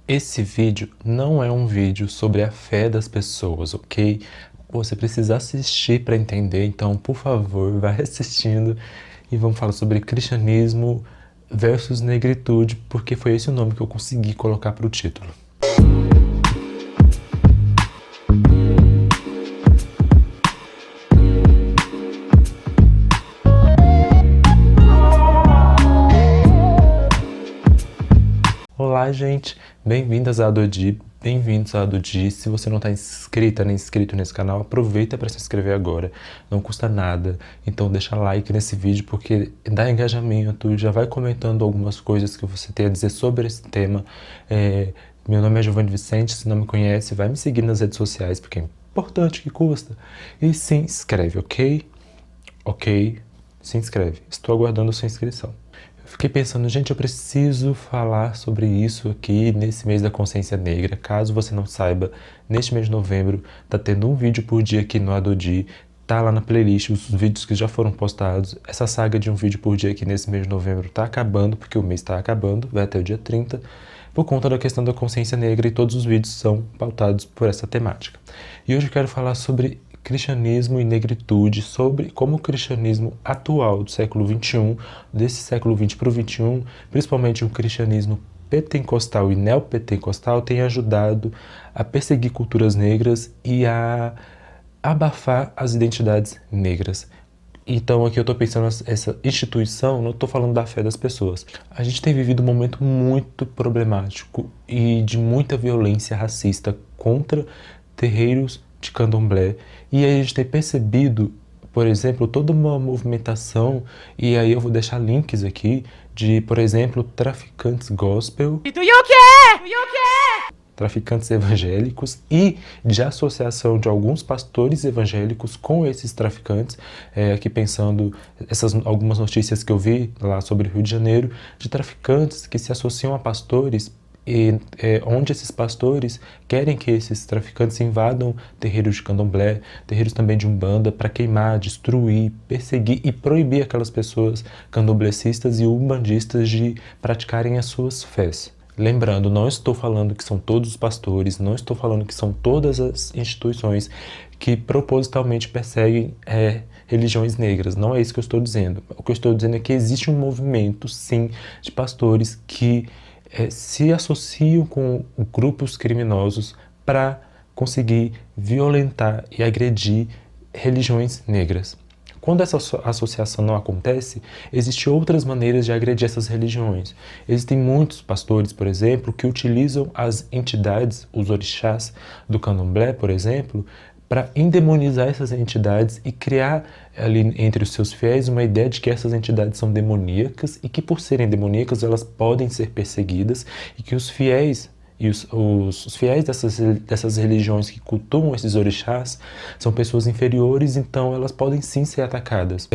Esse vídeo não é um vídeo sobre a fé das pessoas, ok? Você precisa assistir para entender, então, por favor, vai assistindo e vamos falar sobre cristianismo versus negritude, porque foi esse o nome que eu consegui colocar para o título. Olá, gente! Bem-vindas a Adodi, bem-vindos a Adodi. Se você não está inscrita nem inscrito nesse canal, aproveita para se inscrever agora. Não custa nada, então deixa like nesse vídeo porque dá engajamento, já vai comentando algumas coisas que você tem a dizer sobre esse tema. Meu nome é Giovanni Vicente, se não me conhece, vai me seguir nas redes sociais porque é importante, que custa. E se inscreve, ok? Ok, se inscreve. Estou aguardando a sua inscrição. Eu fiquei pensando, gente, eu preciso falar sobre isso aqui nesse mês da consciência negra. Caso você não saiba, neste mês de novembro tá tendo um vídeo por dia aqui no Adodi. Tá lá na playlist os vídeos que já foram postados. Essa saga de um vídeo por dia aqui nesse mês de novembro tá acabando, porque o mês tá acabando, vai até o dia 30, por conta da questão da consciência negra, e todos os vídeos são pautados por essa temática. E hoje eu quero falar sobre cristianismo e negritude, sobre como o cristianismo atual do século XXI, desse século XX para o XXI, principalmente o cristianismo pentecostal e neopentecostal, tem ajudado a perseguir culturas negras e a abafar as identidades negras. Então aqui eu estou pensando essa instituição, não estou falando da fé das pessoas. A gente tem vivido um momento muito problemático e de muita violência racista contra terreiros de candomblé, e aí a gente tem percebido, por exemplo, toda uma movimentação, e aí eu vou deixar links aqui, de, por exemplo, traficantes gospel, traficantes evangélicos e de associação de alguns pastores evangélicos com esses traficantes, aqui pensando algumas notícias que eu vi lá sobre o Rio de Janeiro, de traficantes que se associam a pastores, onde esses pastores querem que esses traficantes invadam terreiros de candomblé, terreiros também de umbanda, para queimar, destruir, perseguir e proibir aquelas pessoas candomblecistas e umbandistas de praticarem as suas fés. Lembrando, não estou falando que são todos os pastores, não estou falando que são todas as instituições que propositalmente perseguem religiões negras, não é isso que eu estou dizendo. O que eu estou dizendo é que existe um movimento, sim, de pastores que se associam com grupos criminosos para conseguir violentar e agredir religiões negras. Quando essa associação não acontece, existem outras maneiras de agredir essas religiões. Existem muitos pastores, por exemplo, que utilizam as entidades, os orixás do candomblé, por exemplo, para endemonizar essas entidades e criar ali entre os seus fiéis uma ideia de que essas entidades são demoníacas e que, por serem demoníacas, elas podem ser perseguidas, e que os fiéis e os fiéis dessas religiões que cultuam esses orixás são pessoas inferiores, então elas podem sim ser atacadas.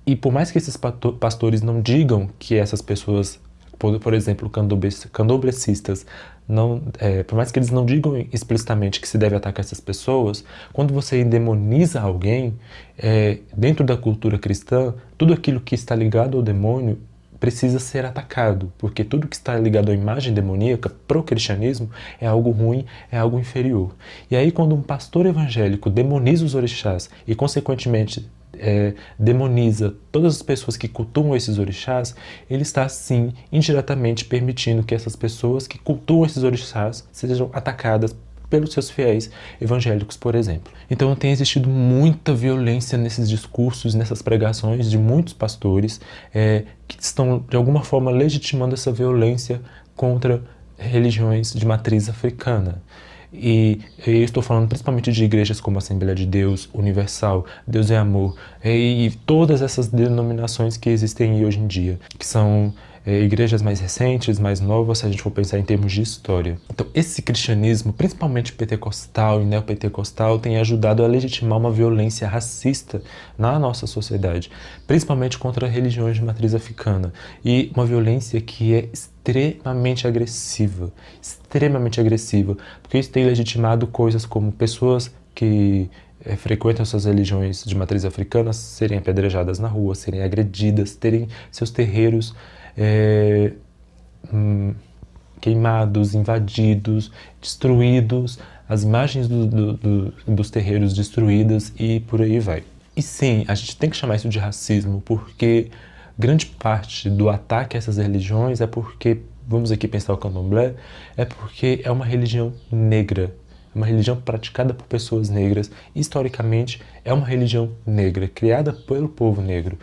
E por mais que esses pastores não digam que essas pessoas, por exemplo, candomblecistas, por mais que eles não digam explicitamente que se deve atacar essas pessoas, quando você endemoniza alguém, dentro da cultura cristã, tudo aquilo que está ligado ao demônio precisa ser atacado, porque tudo que está ligado à imagem demoníaca, pro cristianismo, é algo ruim, é algo inferior. E aí quando um pastor evangélico demoniza os orixás e, consequentemente, demoniza todas as pessoas que cultuam esses orixás, ele está, sim, indiretamente permitindo que essas pessoas que cultuam esses orixás sejam atacadas pelos seus fiéis evangélicos, por exemplo. Então tem existido muita violência nesses discursos, nessas pregações de muitos pastores que estão, de alguma forma, legitimando essa violência contra religiões de matriz africana. E eu estou falando principalmente de igrejas como Assembleia de Deus, Universal, Deus é Amor, e todas essas denominações que existem hoje em dia, que são igrejas mais recentes, mais novas, se a gente for pensar em termos de história. Então esse cristianismo, principalmente pentecostal e neopentecostal, tem ajudado a legitimar uma violência racista na nossa sociedade, principalmente contra religiões de matriz africana, e uma violência que é extremamente agressiva, porque isso tem legitimado coisas como pessoas que frequentam essas religiões de matriz africana serem apedrejadas na rua, serem agredidas, terem seus terreiros queimados, invadidos, destruídos, as imagens dos terreiros destruídas e por aí vai. E sim, a gente tem que chamar isso de racismo, porque grande parte do ataque a essas religiões é porque, vamos aqui pensar o candomblé, é porque é uma religião negra, é uma religião praticada por pessoas negras, historicamente é uma religião negra, criada pelo povo negro.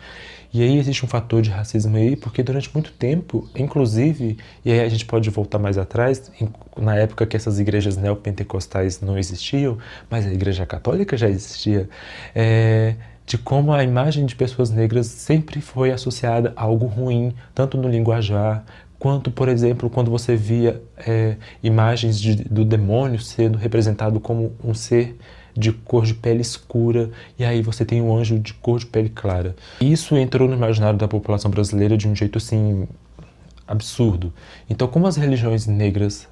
E aí existe um fator de racismo aí, porque durante muito tempo, inclusive, e aí a gente pode voltar mais atrás, na época que essas igrejas neopentecostais não existiam, mas a igreja católica já existia, de como a imagem de pessoas negras sempre foi associada a algo ruim, tanto no linguajar, quanto, por exemplo, quando você via imagens do demônio sendo representado como um ser de cor de pele escura, e aí você tem um anjo de cor de pele clara. Isso entrou no imaginário da população brasileira de um jeito, assim, absurdo. Então, como as religiões negras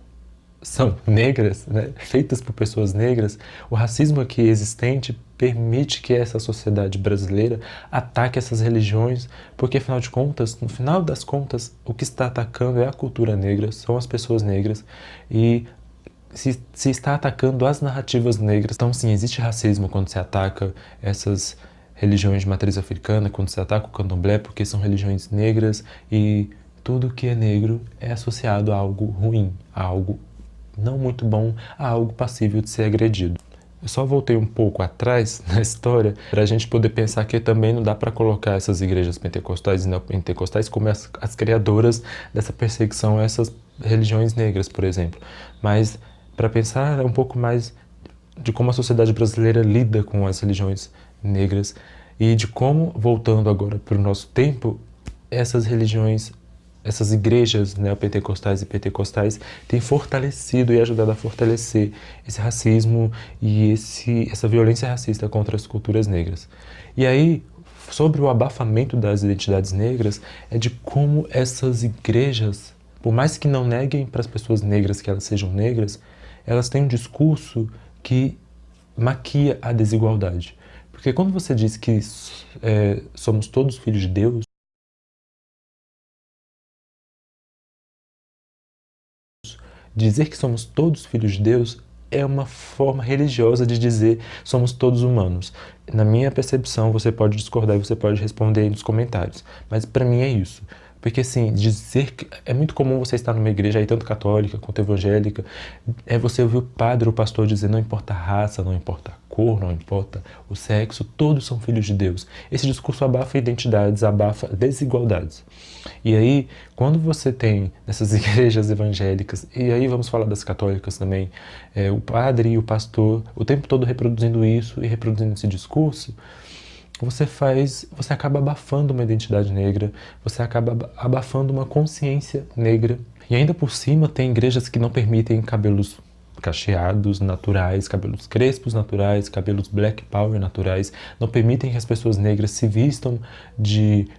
são negras, né, feitas por pessoas negras, o racismo aqui existente permite que essa sociedade brasileira ataque essas religiões, porque afinal de contas, no final das contas, o que está atacando é a cultura negra, são as pessoas negras, e se está atacando as narrativas negras. Então sim, existe racismo quando se ataca essas religiões de matriz africana, quando se ataca o candomblé, porque são religiões negras e tudo que é negro é associado a algo ruim, a algo não muito bom, a algo passível de ser agredido. Eu só voltei um pouco atrás na história para a gente poder pensar que também não dá para colocar essas igrejas pentecostais e neopentecostais como as criadoras dessa perseguição a essas religiões negras, por exemplo. Mas para pensar um pouco mais de como a sociedade brasileira lida com as religiões negras e de como, voltando agora para o nosso tempo, essas religiões, essas igrejas neopentecostais e pentecostais têm fortalecido e ajudado a fortalecer esse racismo e essa violência racista contra as culturas negras. E aí, sobre o abafamento das identidades negras, é de como essas igrejas, por mais que não neguem para as pessoas negras que elas sejam negras, elas têm um discurso que maquia a desigualdade. Porque quando você diz que somos todos filhos de Deus, dizer que somos todos filhos de Deus é uma forma religiosa de dizer somos todos humanos. Na minha percepção, você pode discordar e você pode responder aí nos comentários. Mas para mim é isso. Porque assim, dizer que é muito comum você estar numa igreja aí, tanto católica quanto evangélica, você ouvir o padre ou o pastor dizer não importa a raça, não importa a cor, não importa o sexo, todos são filhos de Deus. Esse discurso abafa identidades, abafa desigualdades. E aí, quando você tem nessas igrejas evangélicas, e aí vamos falar das católicas também, o padre e o pastor o tempo todo reproduzindo isso e reproduzindo esse discurso, você acaba abafando uma identidade negra, você acaba abafando uma consciência negra. E ainda por cima tem igrejas que não permitem cabelos cacheados naturais, cabelos crespos naturais, cabelos black power naturais, não permitem que as pessoas negras se vistam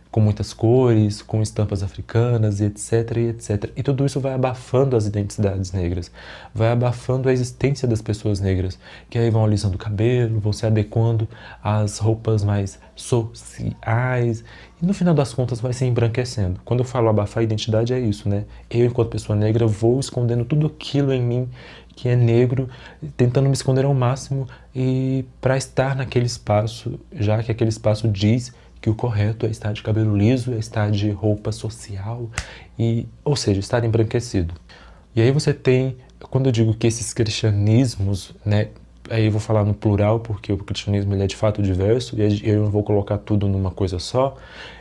com muitas cores, com estampas africanas e etc, e etc. E tudo isso vai abafando as identidades negras, vai abafando a existência das pessoas negras, que aí vão alisando o cabelo, vão se adequando às roupas mais sociais, e no final das contas vai se embranquecendo. Quando eu falo abafar a identidade é isso, né? Eu, enquanto pessoa negra, vou escondendo tudo aquilo em mim que é negro, tentando me esconder ao máximo e para estar naquele espaço, já que aquele espaço diz que o correto é estar de cabelo liso, é estar de roupa social, ou seja, estar embranquecido. E aí você tem, quando eu digo que esses cristianismos, né, aí eu vou falar no plural porque o cristianismo ele é de fato diverso e eu não vou colocar tudo numa coisa só,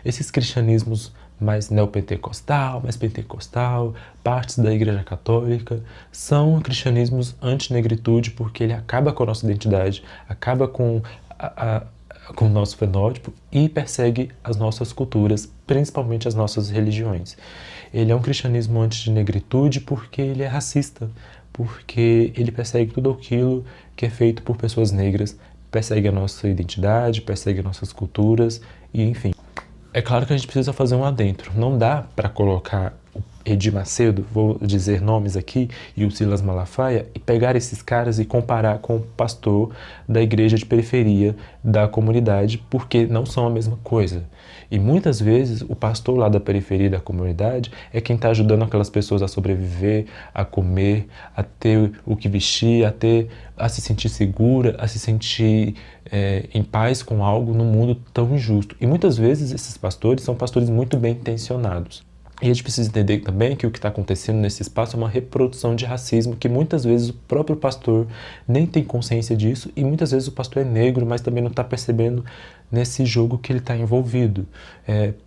esses cristianismos mais neopentecostal, mais pentecostal, partes da Igreja Católica, são cristianismos anti-negritude porque ele acaba com a nossa identidade, acaba com o nosso fenótipo e persegue as nossas culturas, principalmente as nossas religiões. Ele é um cristianismo anti-negritude porque ele é racista, porque ele persegue tudo aquilo que é feito por pessoas negras, persegue a nossa identidade, persegue nossas culturas e enfim. É claro que a gente precisa fazer um adentro. Não dá para colocar o Edir Macedo, vou dizer nomes aqui, e o Silas Malafaia, e pegar esses caras e comparar com o pastor da igreja de periferia da comunidade, porque não são a mesma coisa. E muitas vezes o pastor lá da periferia da comunidade é quem está ajudando aquelas pessoas a sobreviver, a comer, a ter o que vestir, a se sentir segura, a se sentir em paz com algo num mundo tão injusto. E muitas vezes esses pastores são pastores muito bem intencionados. E a gente precisa entender também que o que está acontecendo nesse espaço é uma reprodução de racismo, que muitas vezes o próprio pastor nem tem consciência disso, e muitas vezes o pastor é negro, mas também não está percebendo nesse jogo que ele está envolvido.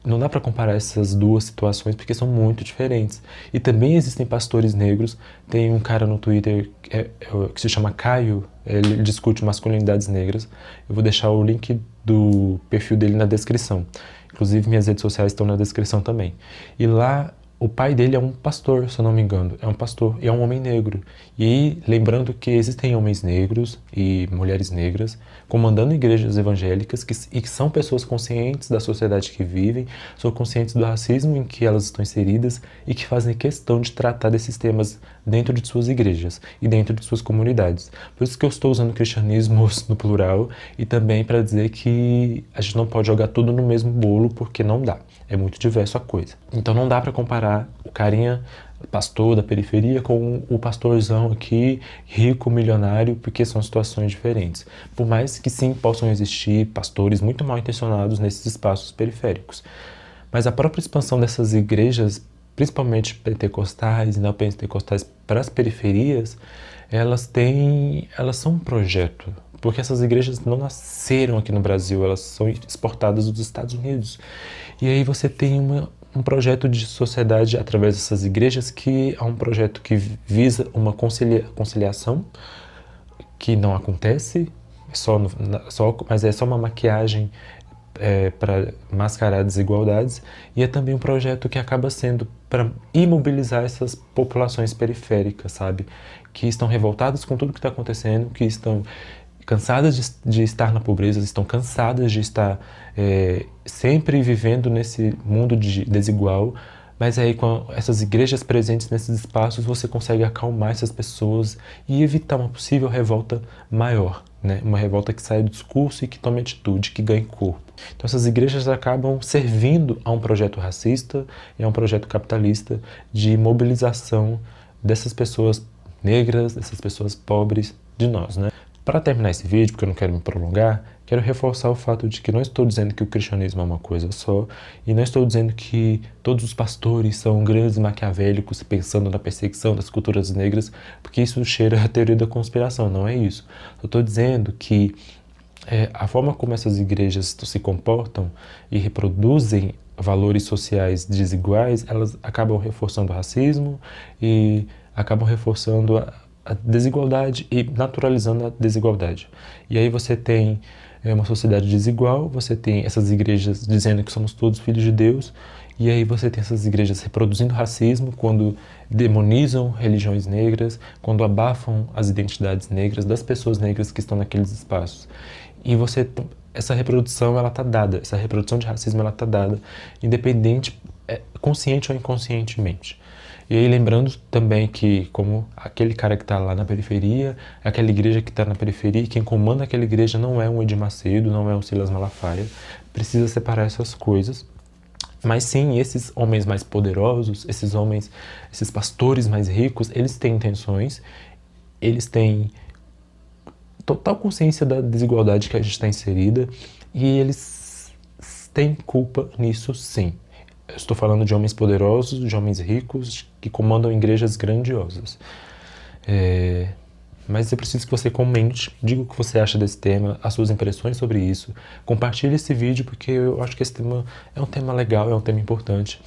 Não dá para comparar essas duas situações, porque são muito diferentes. E também existem pastores negros, tem um cara no Twitter que se chama Caio, ele discute masculinidades negras. Eu vou deixar o link do perfil dele na descrição. Inclusive, minhas redes sociais estão na descrição também. E lá, o pai dele é um pastor, se eu não me engano. É um pastor e é um homem negro. E lembrando que existem homens negros e mulheres negras comandando igrejas evangélicas e que são pessoas conscientes da sociedade que vivem, são conscientes do racismo em que elas estão inseridas e que fazem questão de tratar desses temas dentro de suas igrejas e dentro de suas comunidades. Por isso que eu estou usando o cristianismo no plural e também para dizer que a gente não pode jogar tudo no mesmo bolo, porque não dá. É muito diverso a coisa. Então não dá para comparar o carinha pastor da periferia com o pastorzão aqui, rico, milionário, porque são situações diferentes. Por mais que sim possam existir pastores muito mal intencionados nesses espaços periféricos. Mas a própria expansão dessas igrejas, principalmente pentecostais e não pentecostais, para as periferias, elas são um projeto. Porque essas igrejas não nasceram aqui no Brasil, elas são exportadas dos Estados Unidos. E aí você tem um projeto de sociedade através dessas igrejas que é um projeto que visa uma conciliação que não acontece, mas é só uma maquiagem para mascarar desigualdades, e é também um projeto que acaba sendo para imobilizar essas populações periféricas, sabe? Que estão revoltadas com tudo que está acontecendo, que estão cansadas de estar na pobreza, estão cansadas de estar sempre vivendo nesse mundo desigual, mas aí com essas igrejas presentes nesses espaços você consegue acalmar essas pessoas e evitar uma possível revolta maior, né? Uma revolta que saia do discurso e que tome atitude, que ganhe corpo. Então essas igrejas acabam servindo a um projeto racista e a um projeto capitalista de mobilização dessas pessoas negras, dessas pessoas pobres, de nós, né? Para terminar esse vídeo, porque eu não quero me prolongar, quero reforçar o fato de que não estou dizendo que o cristianismo é uma coisa só, e não estou dizendo que todos os pastores são grandes maquiavélicos pensando na perseguição das culturas negras, porque isso cheira a teoria da conspiração, não é isso. Eu estou dizendo que a forma como essas igrejas se comportam e reproduzem valores sociais desiguais, elas acabam reforçando o racismo e acabam reforçando a desigualdade e naturalizando a desigualdade. E aí você tem uma sociedade desigual, você tem essas igrejas dizendo que somos todos filhos de Deus, e aí você tem essas igrejas reproduzindo racismo quando demonizam religiões negras, quando abafam as identidades negras das pessoas negras que estão naqueles espaços. E essa reprodução ela está dada, essa reprodução de racismo ela está dada, independente, consciente ou inconscientemente. E aí lembrando também que como aquele cara que está lá na periferia, aquela igreja que está na periferia, e quem comanda aquela igreja não é um Edir Macedo, não é um Silas Malafaia, precisa separar essas coisas. Mas sim, esses homens mais poderosos, esses pastores mais ricos, eles têm intenções, eles têm total consciência da desigualdade que a gente está inserida, e eles têm culpa nisso sim. Eu estou falando de homens poderosos, de homens ricos, que comandam igrejas grandiosas. Mas eu preciso que você comente, diga o que você acha desse tema, as suas impressões sobre isso. Compartilhe esse vídeo, porque eu acho que esse tema é um tema legal, é um tema importante.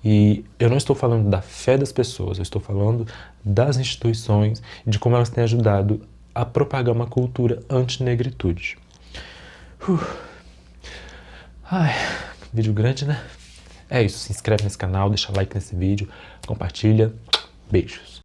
E eu não estou falando da fé das pessoas, eu estou falando das instituições, de como elas têm ajudado a propagar uma cultura anti-negritude. Ai, vídeo grande, né? É isso, se inscreve nesse canal, deixa like nesse vídeo, compartilha. Beijos.